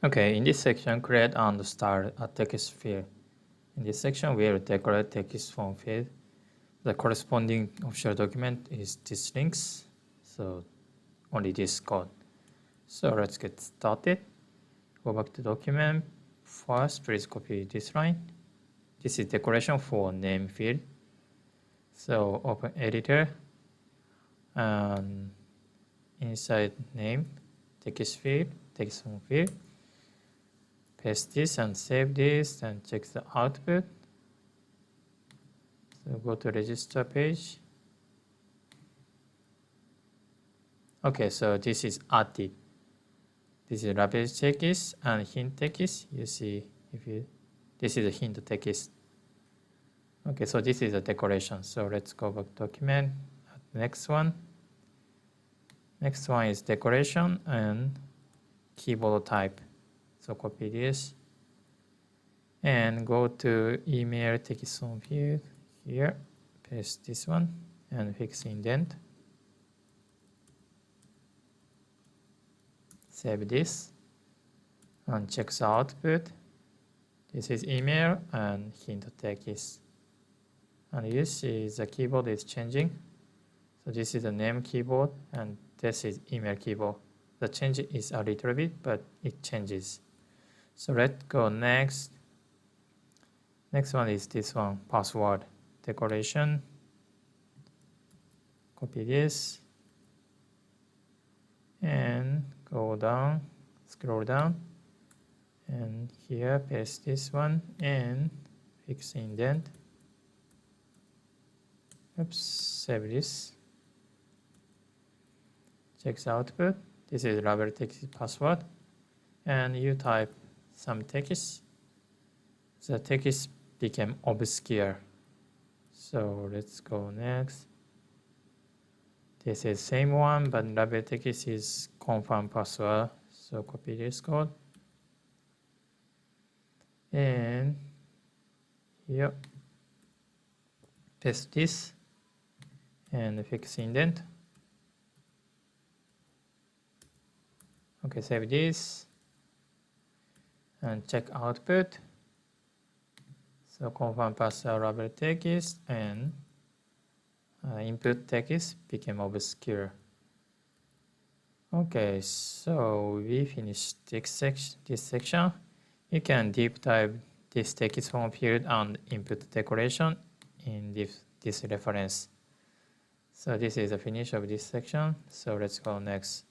Okay, in this section, create and start a text field. In this section, we'll decorate text form field. The corresponding official document is this links, so only this code. So let's get started. Go back to document. First, please copy this line. This is decoration for name field. So open editor and inside name, text field, text form field. Paste this and save this and check the output. So go to register page. Okay, so this is added. This is rapid text and hint text. You see, this is a hint text. Okay, so this is a decoration. So let's go back to document. Next one. Next one is decoration and keyboard type. So copy this and go to email text form field here. Paste this one and fix indent. Save this and check the output. This is email and hint text. And you see the keyboard is changing. So this is the name keyboard and this is email keyboard. The change is a little bit, but it changes. So let's go next. Next one is this one, password decoration. Copy this and go down, scroll down, and here paste this one and fix indent. Oops, save this. Check the output. This is rubber text password, and you type some text. The text became obscure. So let's go next. This is same one, but rubber text is confirm password. So copy this code. And here, paste this and fix indent. Okay, save this and check output. So confirm password rubber text and input text became obscure. Okay, so we finished this section. You can deep dive this text form field and input decoration in this reference. So this is the finish of this section. So let's go next.